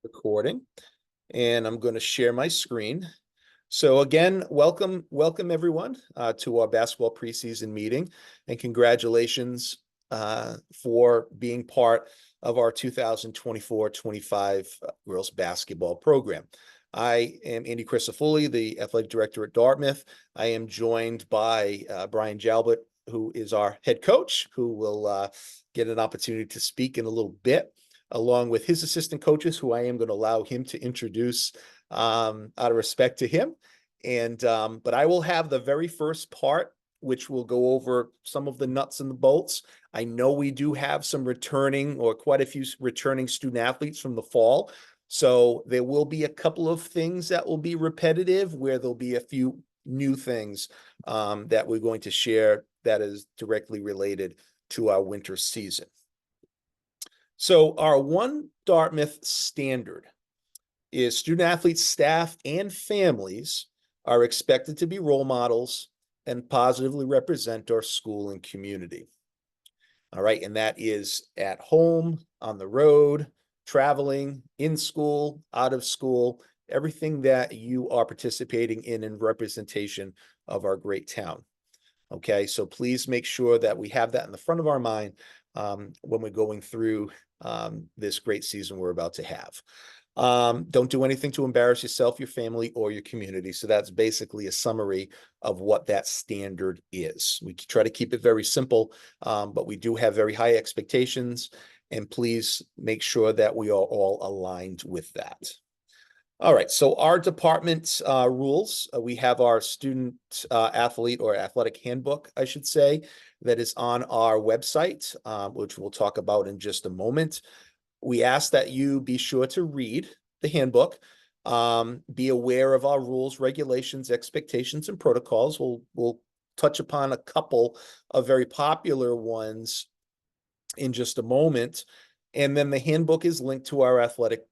Recording, and I'm going to share my screen. So again, welcome everyone to our basketball preseason meeting, and congratulations for being part of our 2024-25 girls basketball program. I am Andy Crisafulli, the athletic director at Dartmouth. I am joined by Brian Jalbert, who is our head coach, who will get an opportunity to speak in a little bit, along with his assistant coaches, who I am going to allow him to introduce out of respect to him. And but I will have the very first part, which will go over some of the nuts and the bolts. I know we do have some returning, or quite a few returning student athletes from the fall. So there will be a couple of things that will be repetitive, where there'll be a few new things that we're going to share that is directly related to our winter season. So our One Dartmouth standard is student athletes, staff, and families are expected to be role models and positively represent our school and community. All right, and that is at home, on the road, traveling, in school, out of school, everything that you are participating in representation of our great town. Okay, so please make sure that we have that in the front of our mind when we're going through this great season we're about to have. Don't do anything to embarrass yourself, your family, or your community. So that's basically a summary of what that standard is. We try to keep it very simple, but we do have very high expectations, and please make sure that we are all aligned with that. All right, so our department rules, we have our student athlete or athletic handbook, I should say, that is on our website, which we'll talk about in just a moment. We ask that you be sure to read the handbook, be aware of our rules, regulations, expectations, and protocols. We'll touch upon a couple of very popular ones in just a moment. And then the handbook is linked to our athletic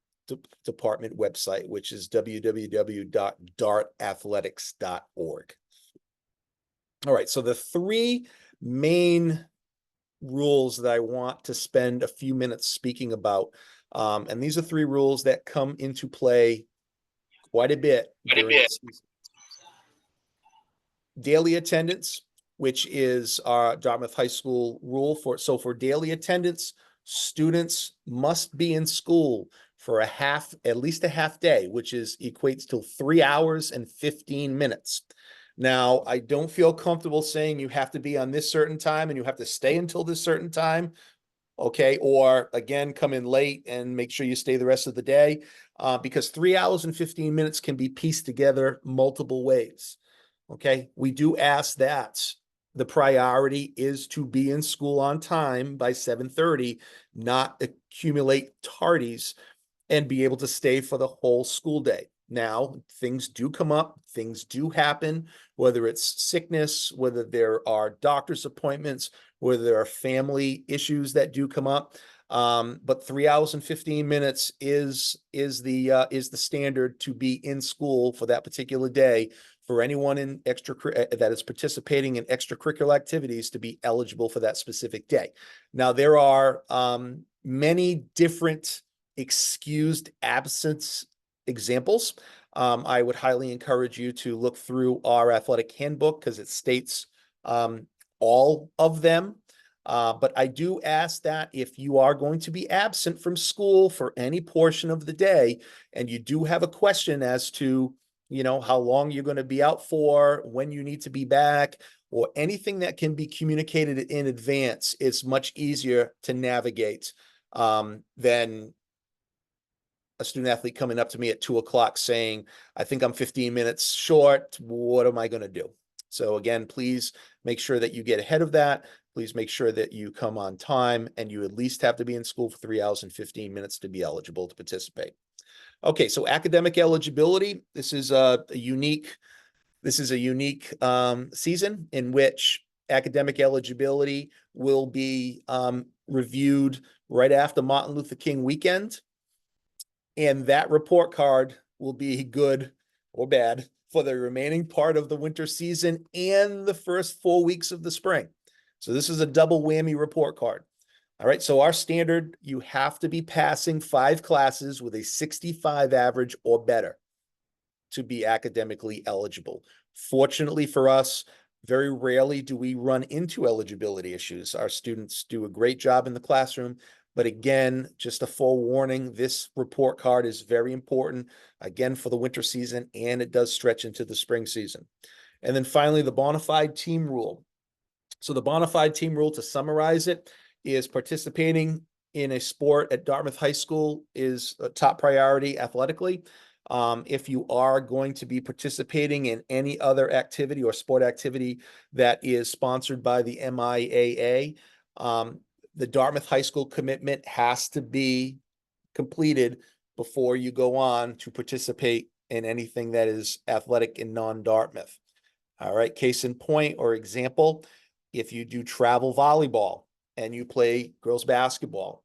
department website, which is www.dartathletics.org. All right, so the three main rules that I want to spend a few minutes speaking about, and these are three rules that come into play quite a bit during the season. Daily attendance, which is our Dartmouth High School rule for daily attendance, students must be in school for at least a half day, which equates to 3 hours and 15 minutes. Now, I don't feel comfortable saying you have to be on this certain time and you have to stay until this certain time, okay? Or again, come in late and make sure you stay the rest of the day, because 3 hours and 15 minutes can be pieced together multiple ways, okay? We do ask that the priority is to be in school on time by 7:30, not accumulate tardies and be able to stay for the whole school day. Now, things do come up, things do happen, whether it's sickness, whether there are doctor's appointments, whether there are family issues that do come up. But 3 hours and 15 minutes is the standard to be in school for that particular day for anyone in that is participating in extracurricular activities to be eligible for that specific day. Now, there are many different excused absence examples. I would highly encourage you to look through our athletic handbook because it states all of them. But I do ask that if you are going to be absent from school for any portion of the day, and you do have a question as to, how long you're going to be out for, when you need to be back, or anything that can be communicated in advance, it's much easier to navigate than a student athlete coming up to me at 2:00 saying, I think I'm 15 minutes short. What am I going to do? So again, please make sure that you get ahead of that. Please make sure that you come on time, and you at least have to be in school for 3 hours and 15 minutes to be eligible to participate. Okay, so academic eligibility. This is a unique season in which academic eligibility will be reviewed right after Martin Luther King weekend. And that report card will be good or bad for the remaining part of the winter season and the first 4 weeks of the spring. So this is a double whammy report card. All right, so our standard, you have to be passing 5 classes with a 65 average or better to be academically eligible. Fortunately for us, very rarely do we run into eligibility issues. Our students do a great job in the classroom, but again, just a full warning, this report card is very important, again, for the winter season, and it does stretch into the spring season. And then finally, the bona fide team rule. So the bona fide team rule, to summarize it, is participating in a sport at Dartmouth High School is a top priority athletically. If you are going to be participating in any other activity or sport activity that is sponsored by the MIAA, the Dartmouth High School commitment has to be completed before you go on to participate in anything that is athletic in non-Dartmouth. All right, case in point or example, if you do travel volleyball and you play girls basketball,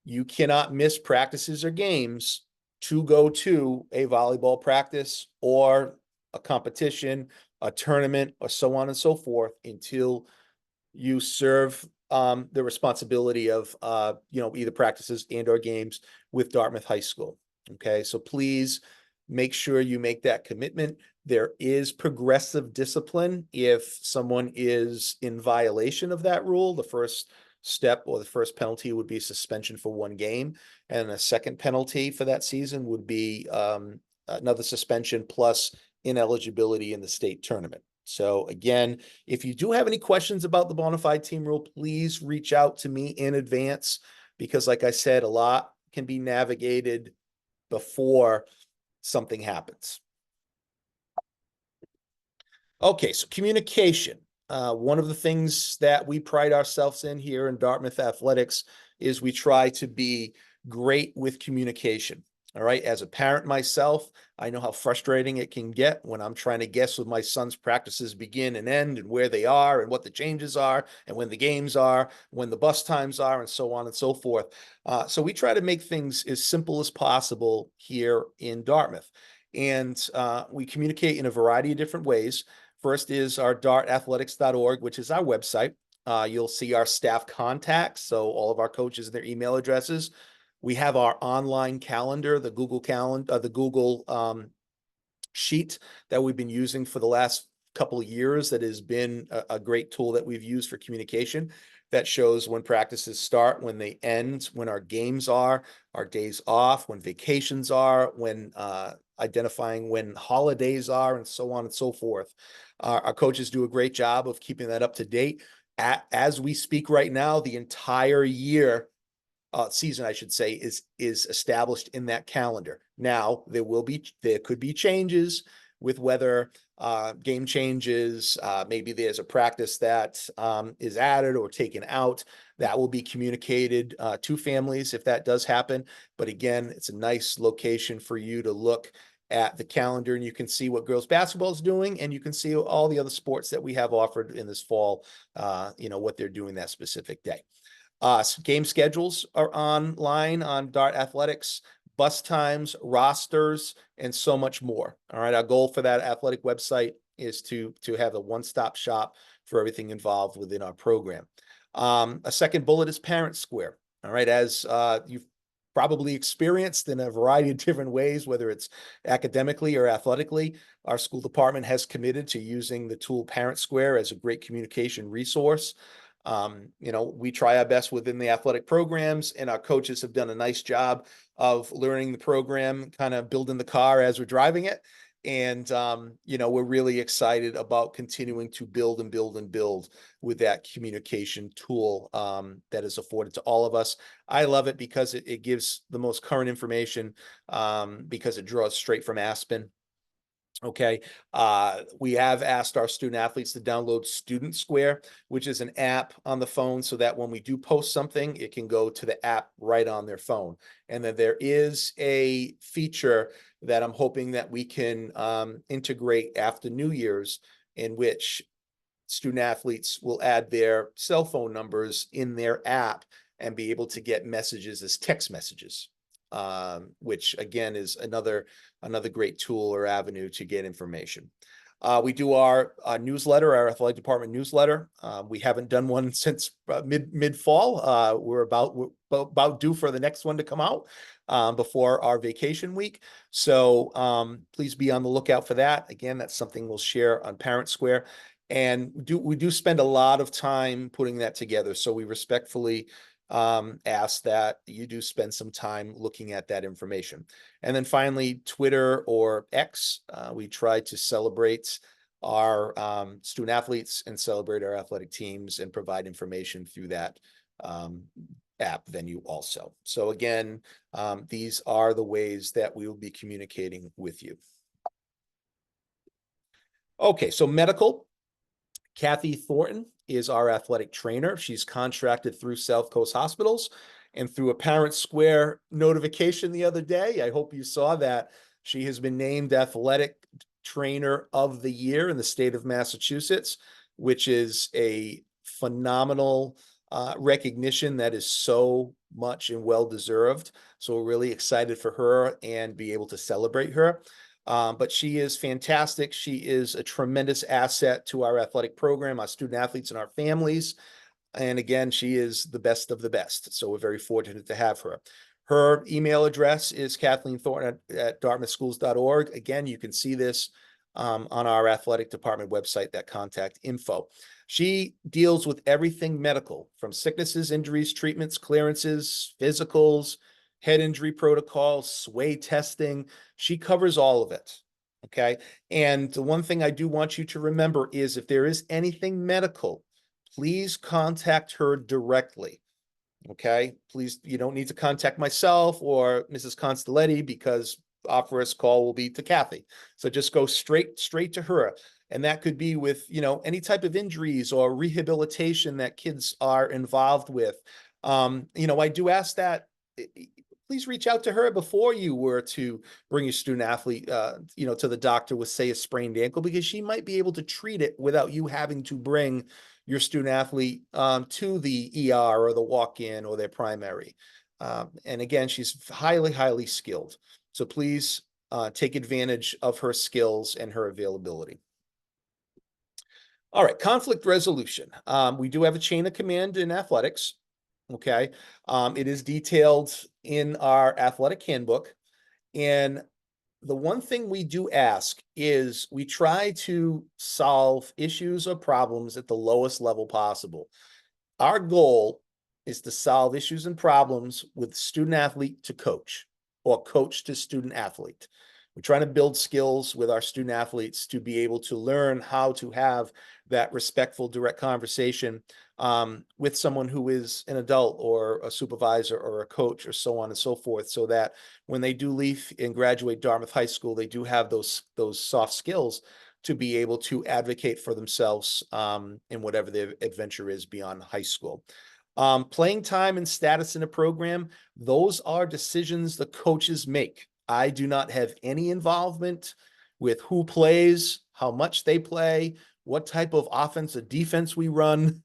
you cannot miss practices or games to go to a volleyball practice or a competition, a tournament, or so on and so forth until you serve the responsibility of either practices and or games with Dartmouth High School. Okay, so please make sure you make that commitment. There is progressive discipline if someone is in violation of that rule. The first step or the first penalty would be suspension for 1 game, and a second penalty for that season would be another suspension plus ineligibility in the state tournament. So again, if you do have any questions about the bona fide team rule, please reach out to me in advance, because like I said, a lot can be navigated before something happens. Okay, so communication. One of the things that we pride ourselves in here in Dartmouth Athletics is we try to be great with communication. All right, as a parent myself, I know how frustrating it can get when I'm trying to guess when my son's practices begin and end and where they are and what the changes are and when the games are, when the bus times are, and so on and so forth. So we try to make things as simple as possible here in Dartmouth. And we communicate in a variety of different ways. First is our dartathletics.org, which is our website. You'll see our staff contacts, so all of our coaches and their email addresses. We have our online calendar, the Google Calendar, the Google sheet that we've been using for the last couple of years. That has been a great tool that we've used for communication. That shows when practices start, when they end, when our games are, our days off, when vacations are, when identifying when holidays are, and so on and so forth. Our coaches do a great job of keeping that up to date. As we speak right now, the entire year season, I should say, is established in that calendar. Now, there could be changes with whether game changes, maybe there's a practice that is added or taken out. That will be communicated to families if that does happen. But again, it's a nice location for you to look at the calendar, and you can see what girls basketball is doing, and you can see all the other sports that we have offered in this fall, what they're doing that specific day. Game schedules are online on Dart Athletics, bus times, rosters, and so much more. All right, our goal for that athletic website is to have a one-stop shop for everything involved within our program. A second bullet is Parent Square. All right, as you've probably experienced in a variety of different ways, whether it's academically or athletically, our school department has committed to using the tool Parent Square as a great communication resource. We try our best within the athletic programs, and our coaches have done a nice job of learning the program, kind of building the car as we're driving it. And, we're really excited about continuing to build and build and build with that communication tool that is afforded to all of us. I love it because it gives the most current information, because it draws straight from Aspen. Okay, we have asked our student athletes to download Student Square, which is an app on the phone, so that when we do post something, it can go to the app right on their phone. And then there is a feature that I'm hoping that we can integrate after New Year's, in which student athletes will add their cell phone numbers in their app and be able to get messages as text messages. Which again is another great tool or avenue to get information. We do our newsletter, our athletic department newsletter. We haven't done one since mid fall. We're about due for the next one to come out before our vacation week. So please be on the lookout for that. Again, that's something we'll share on Parent Square. And we do spend a lot of time putting that together. So we respectfully ask that you do spend some time looking at that information. And then finally, Twitter or X, we try to celebrate our student athletes and celebrate our athletic teams and provide information through that app venue also. So again, these are the ways that we will be communicating with you. Okay, so medical. Kathy Thornton is our athletic trainer. She's contracted through South Coast Hospitals, and through a Parent Square notification the other day, I hope you saw that, she has been named Athletic Trainer of the Year in the state of Massachusetts, which is a phenomenal recognition that is so much and well deserved. So we're really excited for her and be able to celebrate her. But she is fantastic. She is a tremendous asset to our athletic program, our student athletes, and our families. And again, she is the best of the best. So we're very fortunate to have her. Her email address is Kathleen Thornton at dartmouthschools.org. Again, you can see this on our athletic department website, that contact info. She deals with everything medical, from sicknesses, injuries, treatments, clearances, physicals, head injury protocols, sway testing. She covers all of it. Okay. And the one thing I do want you to remember is if there is anything medical, please contact her directly. Okay. Please, you don't need to contact myself or Mrs. Constelletti, because our first call will be to Kathy. So just go straight to her. And that could be with, any type of injuries or rehabilitation that kids are involved with. I do ask that please reach out to her before you were to bring your student athlete, to the doctor with, say, a sprained ankle, because she might be able to treat it without you having to bring your student athlete to the ER or the walk-in or their primary. And again, she's highly, highly skilled. So please take advantage of her skills and her availability. All right, conflict resolution. We do have a chain of command in athletics. Okay. It is detailed in our athletic handbook. And the one thing we do ask is we try to solve issues or problems at the lowest level possible. Our goal is to solve issues and problems with student athlete to coach, or coach to student athlete. We're trying to build skills with our student athletes to be able to learn how to have that respectful, direct conversation with someone who is an adult or a supervisor or a coach or so on and so forth, so that when they do leave and graduate Dartmouth High School, they do have those soft skills to be able to advocate for themselves in whatever their adventure is beyond high school. Playing time and status in a program, those are decisions the coaches make. I do not have any involvement with who plays, how much they play, what type of offense or defense we run,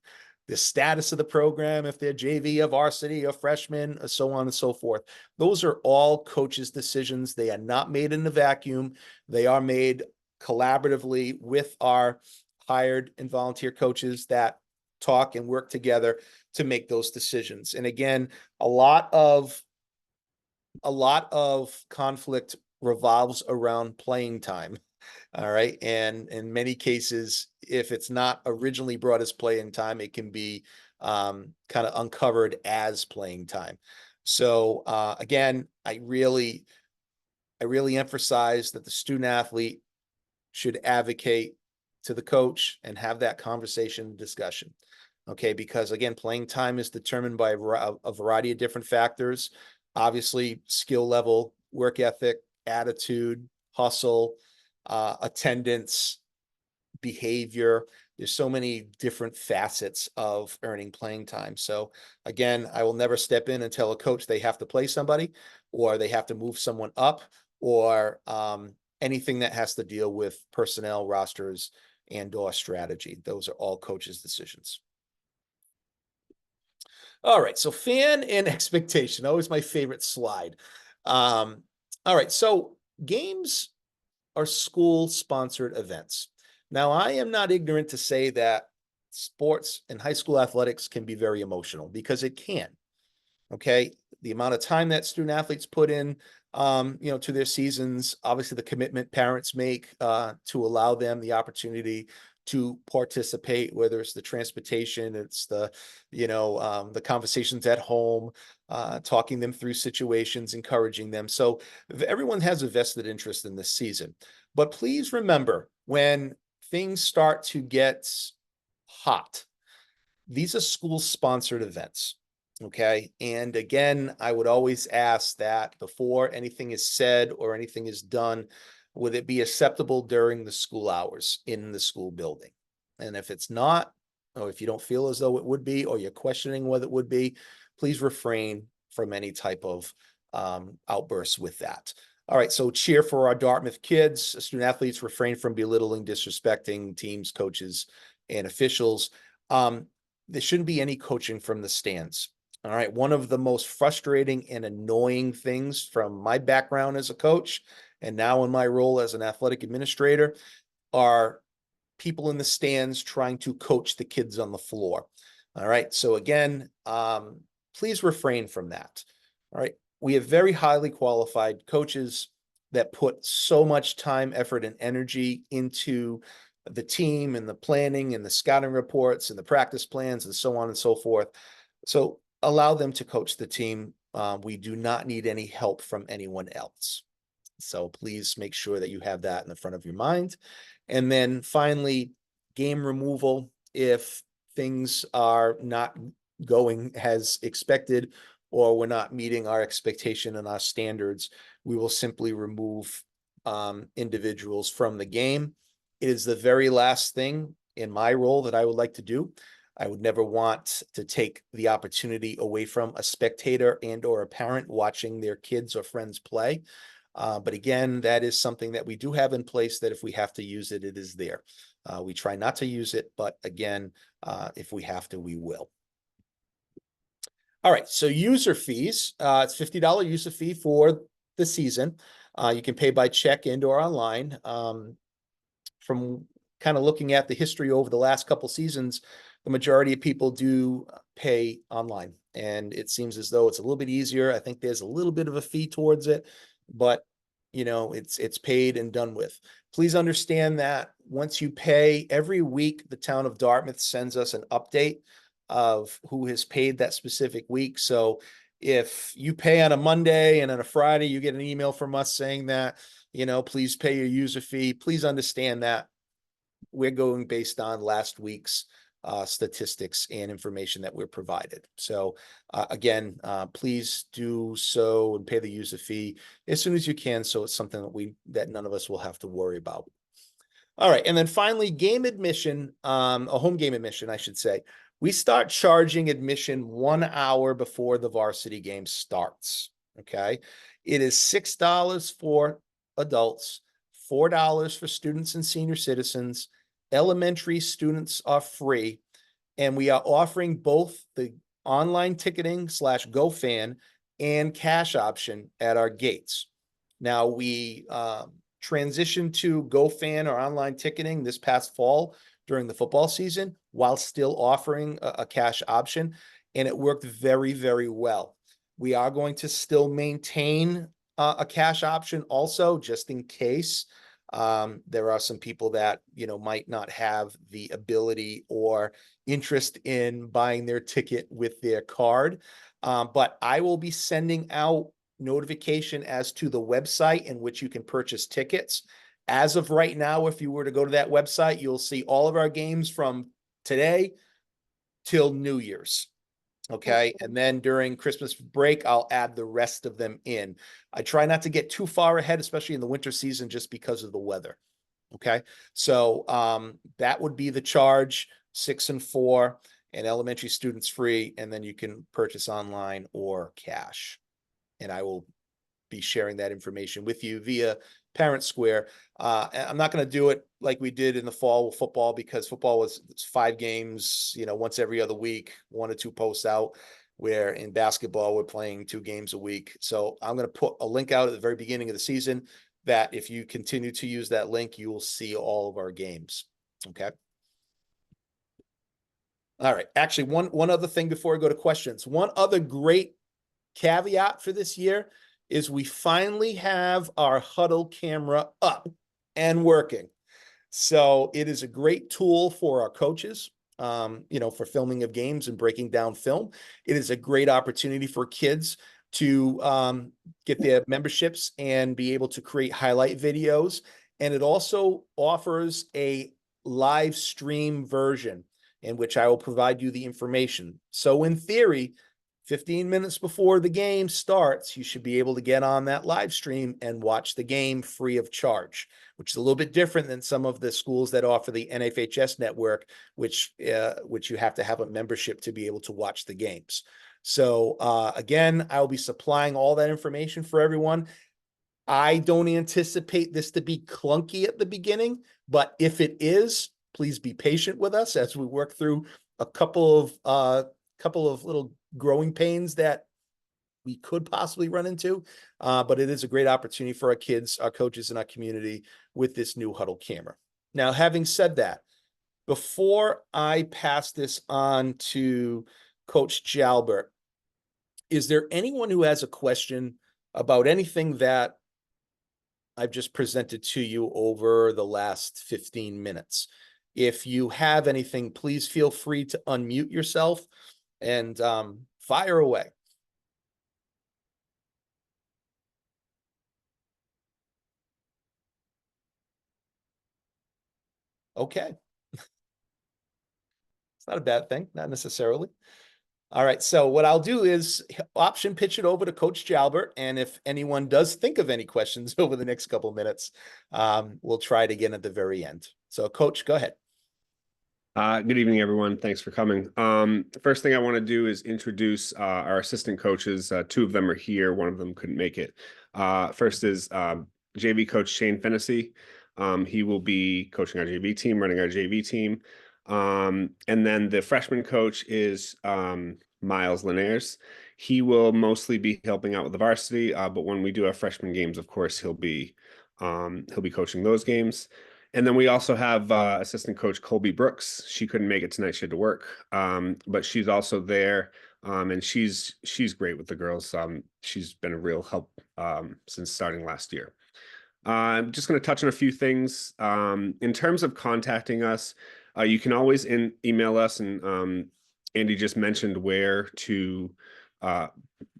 the status of the program, if they're JV or varsity or freshman, or so on and so forth. Those are all coaches' decisions. They are not made in a vacuum. They are made collaboratively with our hired and volunteer coaches that talk and work together to make those decisions. And again, a lot of conflict revolves around playing time. All right. And in many cases, if it's not originally brought as playing time, it can be kind of uncovered as playing time. So again, I really emphasize that the student athlete should advocate to the coach and have that conversation discussion. Okay, because again, playing time is determined by a variety of different factors. Obviously, skill level, work ethic, attitude, hustle, attendance, behavior. There's so many different facets of earning playing time. So again, I will never step in and tell a coach they have to play somebody, or they have to move someone up, or anything that has to deal with personnel, rosters, and/or strategy. Those are all coaches' decisions. All right, so fan and expectation, always my favorite slide. All right, so games are school-sponsored events. Now, I am not ignorant to say that sports and high school athletics can be very emotional, because it can. Okay. The amount of time that student athletes put in, to their seasons, obviously the commitment parents make to allow them the opportunity to participate, whether it's the transportation, it's the conversations at home, talking them through situations, encouraging them. So everyone has a vested interest in this season. But please remember, when things start to get hot, these are school-sponsored events. Okay. And again, I would always ask that before anything is said or anything is done, would it be acceptable during the school hours in the school building? And if it's not, or if you don't feel as though it would be, or you're questioning whether it would be, please refrain from any type of outbursts with that. All right. So cheer for our Dartmouth kids. Student athletes refrain from belittling, disrespecting teams, coaches, and officials. There shouldn't be any coaching from the stands. All right. One of the most frustrating and annoying things from my background as a coach, and now in my role as an athletic administrator, are people in the stands trying to coach the kids on the floor. All right. So again, please refrain from that. All right. We have very highly qualified coaches that put so much time, effort, and energy into the team and the planning and the scouting reports and the practice plans and so on and so forth. So allow them to coach the team. We do not need any help from anyone else. So please make sure that you have that in the front of your mind. And then finally, game removal. If things are not going as expected, or we're not meeting our expectation and our standards, we will simply remove individuals from the game. It is the very last thing in my role that I would like to do. I would never want to take the opportunity away from a spectator and or a parent watching their kids or friends play. But again, that is something that we do have in place, that if we have to use it, it is there. We try not to use it, but again, if we have to, we will. All right, so user fees. It's $50 user fee for the season. You can pay by check and or online. From kind of looking at the history over the last couple seasons, the majority of people do pay online, and it seems as though it's a little bit easier. I think there's a little bit of a fee towards it, but it's paid and done with. Please understand that once you pay, every week the town of Dartmouth sends us an update of who has paid that specific week. So if you pay on a Monday and on a Friday, you get an email from us saying that, please pay your user fee. Please understand that we're going based on last week's statistics and information that we're provided. So again, please do so and pay the user fee as soon as you can, so it's something that none of us will have to worry about. All right, and then finally, game admission, a home game admission, I should say. We start charging admission 1 hour before the varsity game starts. Okay, it is $6 for adults, $4 for students and senior citizens. Elementary students are free, and we are offering both the online ticketing / GoFan and cash option at our gates. Now, we transitioned to GoFan or online ticketing this past fall during the football season, while still offering a cash option, and it worked very, very well. We are going to still maintain a cash option also, just in case. There are some people that, might not have the ability or interest in buying their ticket with their card. But I will be sending out notification as to the website in which you can purchase tickets. As of right now, if you were to go to that website, you'll see all of our games from today till New Year's. Okay. And then during Christmas break, I'll add the rest of them in. I try not to get too far ahead, especially in the winter season, just because of the weather. Okay. So that would be the charge, 6 and 4, and elementary students free. And then you can purchase online or cash. And I will be sharing that information with you via Parent Square. I'm not going to do it like we did in the fall with football, because football was 5 games, once every other week, 1 or 2 posts out, where in basketball, we're playing 2 games a week. So I'm going to put a link out at the very beginning of the season that if you continue to use that link, you will see all of our games. Okay. All right. Actually, one other thing before I go to questions. One other great caveat for this year is we finally have our huddle camera up and working. So it is a great tool for our coaches, for filming of games and breaking down film. It is a great opportunity for kids to get their memberships and be able to create highlight videos. And it also offers a live stream version in which I will provide you the information. So in theory, 15 minutes before the game starts, you should be able to get on that live stream and watch the game free of charge, which is a little bit different than some of the schools that offer the NFHS network, which you have to have a membership to be able to watch the games. So again, I'll be supplying all that information for everyone. I don't anticipate this to be clunky at the beginning, but if it is, please be patient with us as we work through a couple of little growing pains that we could possibly run into. But it is a great opportunity for our kids, our coaches, and our community with this new huddle camera. Now, having said that, before I pass this on to Coach Jalbert, is there anyone who has a question about anything that I've just presented to you over the last 15 minutes? If you have anything, please feel free to unmute yourself and fire away. Okay. It's not a bad thing, not necessarily. All right, so what I'll do is option pitch it over to Coach Jalbert, and if anyone does think of any questions over the next couple of minutes, we'll try it again at the very end. So, Coach, go ahead. Good evening, everyone. Thanks for coming. The first thing I want to do is introduce our assistant coaches. Two of them are here. One of them couldn't make it. First is JV coach Shane Fennessy. He will be coaching our JV team, running our JV team. And then the freshman coach is Miles Linares. He will mostly be helping out with the varsity, but when we do our freshman games, of course, he'll be coaching those games. And then we also have assistant coach Colby Brooks. She couldn't make it tonight; she had to work, but she's also there, and she's great with the girls. She's been a real help since starting last year. I'm just going to touch on a few things. In terms of contacting us, you can always email us, and Andy just mentioned where to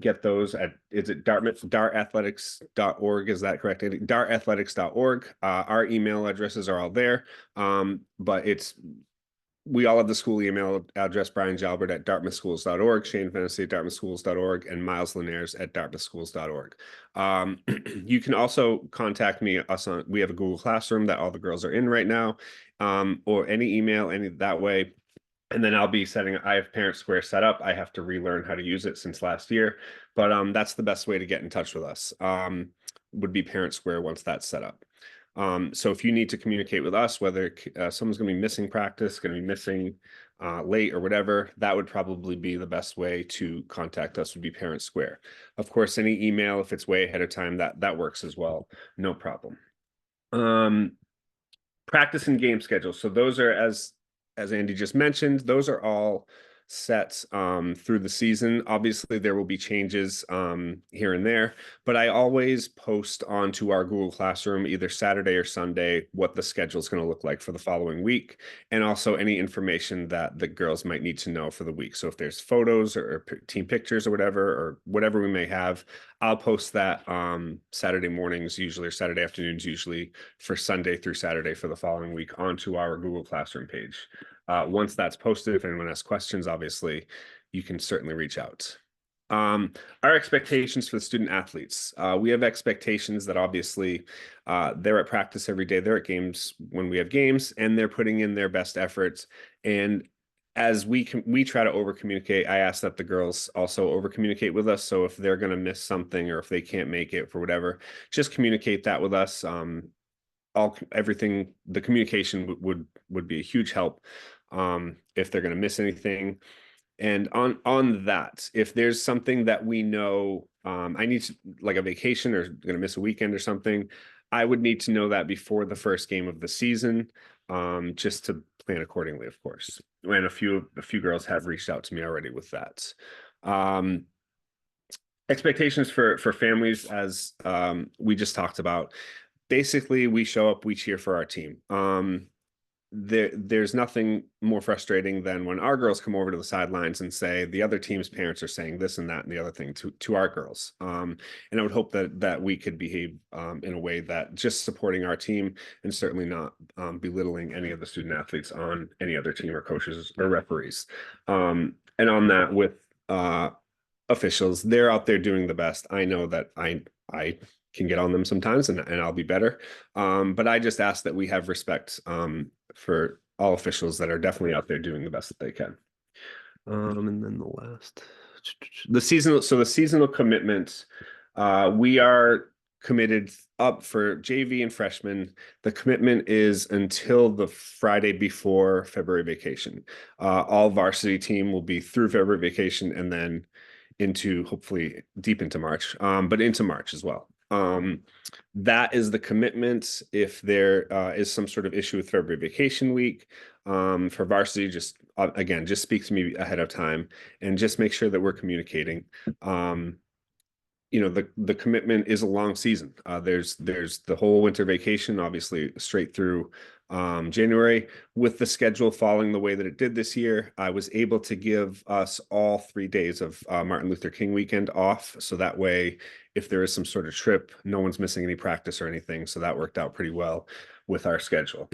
get those at. Is it dartathletics.org? Is that correct, Andy? dartathletics.org. Our email addresses are all there, but we all have the school email address: Brian Jalbert at dartmouthschools.org, Shane Fennessy at dartmouthschools.org, and Miles Linares at dartmouthschools.org. You can also contact me. We have a Google Classroom that all the girls are in right now, or any email, any that way. And then I have Parent Square set up. I have to relearn how to use it since last year, but that's the best way to get in touch with us, would be Parent Square once that's set up. So if you need to communicate with us, whether someone's going to be missing practice, going to be missing late or whatever, that would probably be the best way to contact us, would be Parent Square. Of course, any email, if it's way ahead of time, that works as well. No problem. Practice and game schedule. So those are, as Andy just mentioned, those are all set through the season. Obviously, there will be changes here and there, but I always post onto our Google Classroom either Saturday or Sunday what the schedule is going to look like for the following week, and also any information that the girls might need to know for the week. So if there's photos or team pictures or whatever we may have, I'll post that Saturday mornings usually, or Saturday afternoons usually, for Sunday through Saturday for the following week onto our Google Classroom page. Once that's posted, if anyone has questions, obviously, you can certainly reach out. Our expectations for the student athletes. We have expectations that obviously they're at practice every day, they're at games when we have games, and they're putting in their best efforts. And as we try to over communicate, I ask that the girls also over communicate with us. So if they're going to miss something, or if they can't make it for whatever, just communicate that with us. Everything, the communication would be a huge help if they're going to miss anything. And on that, if there's something that we know I need to, like a vacation or going to miss a weekend or something, I would need to know that before the first game of the season. just to plan accordingly, of course. And a few girls have reached out to me already with that. Expectations for families, as we just talked about. Basically, we show up, we cheer for our team. There's nothing more frustrating than when our girls come over to the sidelines and say the other team's parents are saying this and that and the other thing to our girls. And I would hope that we could behave in a way that just supporting our team and certainly not belittling any of the student athletes on any other team or coaches or referees. And on that, with officials, they're out there doing the best. I know that I can get on them sometimes, and I'll be better. But I just ask that we have respect for all officials that are definitely out there doing the best that they can. And then the seasonal commitment, we are committed up for JV and freshmen. The commitment is until the Friday before February vacation. All varsity team will be through February vacation and then into hopefully deep into March, but into March as well. That is the commitment. If there is some sort of issue with February vacation week for varsity, just again, just speak to me ahead of time and just make sure that we're communicating. The commitment is a long season. There's the whole winter vacation, obviously straight through January. With the schedule falling the way that it did this year, I was able to give us all 3 days of Martin Luther King weekend off. So that way, if there is some sort of trip, no one's missing any practice or anything. So that worked out pretty well with our schedule.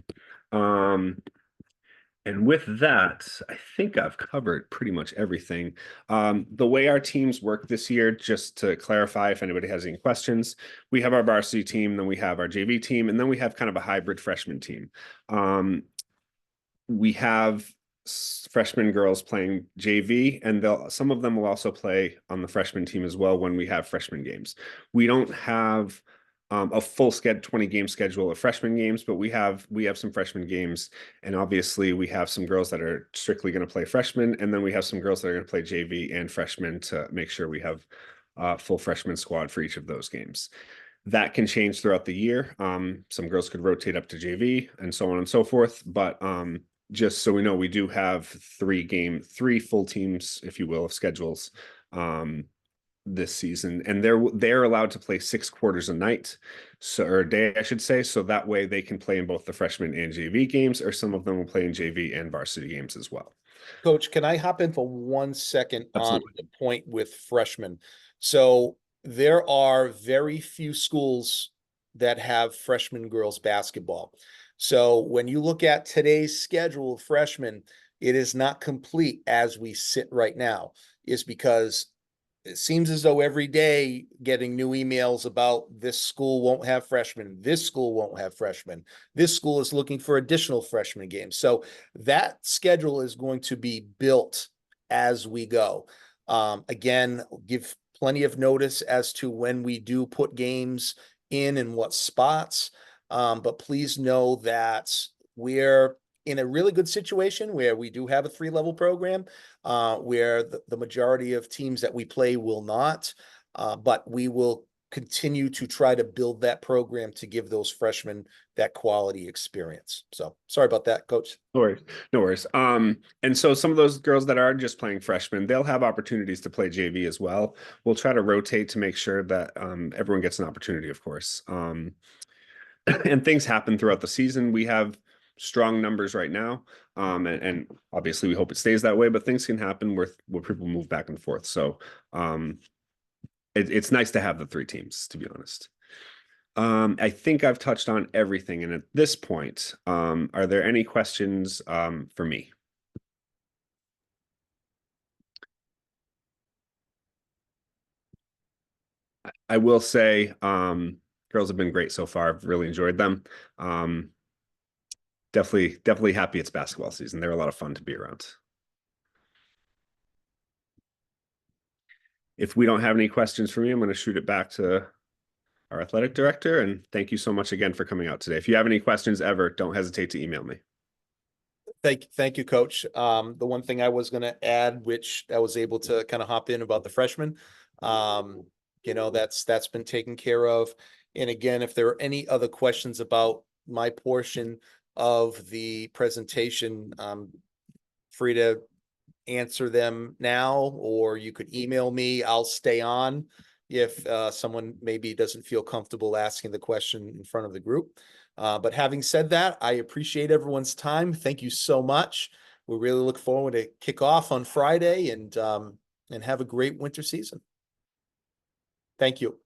And with that, I think I've covered pretty much everything. The way our teams work this year, just to clarify if anybody has any questions, we have our varsity team, then we have our JV team, and then we have kind of a hybrid freshman team. We have freshman girls playing JV, and some of them will also play on the freshman team as well when we have freshman games. We don't have a full 20-game schedule of freshman games, but we have some freshman games, and obviously we have some girls that are strictly going to play freshmen, and then we have some girls that are going to play JV and freshmen to make sure we have a full freshman squad for each of those games. That can change throughout the year. Some girls could rotate up to JV and so on and so forth, but just so we know, we do have 3 full teams, if you will, of schedules this season, and they're allowed to play 6 quarters a night, or a day, I should say. So that way they can play in both the freshman and JV games, or some of them will play in JV and varsity games as well. Coach, can I hop in for 1 second on Absolutely. the point with freshmen? So there are very few schools that have freshman girls basketball. So when you look at today's schedule of freshmen, it is not complete as we sit right now, is because it seems as though every day getting new emails about this school won't have freshmen, this school won't have freshmen, this school is looking for additional freshman games. So that schedule is going to be built as we go. Again, give plenty of notice as to when we do put games in and what spots. But please know that we're in a really good situation where we do have a 3-level program, where the majority of teams that we play will not, but we will continue to try to build that program to give those freshmen that quality experience. So sorry about that, Coach. No worries. No worries. And so some of those girls that are just playing freshmen, they'll have opportunities to play JV as well. We'll try to rotate to make sure that everyone gets an opportunity, of course. And things happen throughout the season. We have strong numbers right now, and obviously we hope it stays that way, but things can happen where people move back and forth. So it's nice to have the 3 teams, to be honest. I think I've touched on everything, and at this point, are there any questions for me? I will say girls have been great so far. I've really enjoyed them. Definitely happy it's basketball season. They're a lot of fun to be around. If we don't have any questions for me, I'm going to shoot it back to our athletic director. And thank you so much again for coming out today. If you have any questions ever, don't hesitate to email me. Thank you, Coach. The one thing I was going to add, which I was able to kind of hop in about the freshmen, that's been taken care of. And again, if there are any other questions about my portion of the presentation. Free to answer them now, or you could email me. I'll stay on if someone maybe doesn't feel comfortable asking the question in front of the group. But having said that, I appreciate everyone's time. Thank you so much. We really look forward to kick off on Friday and have a great winter season. Thank you.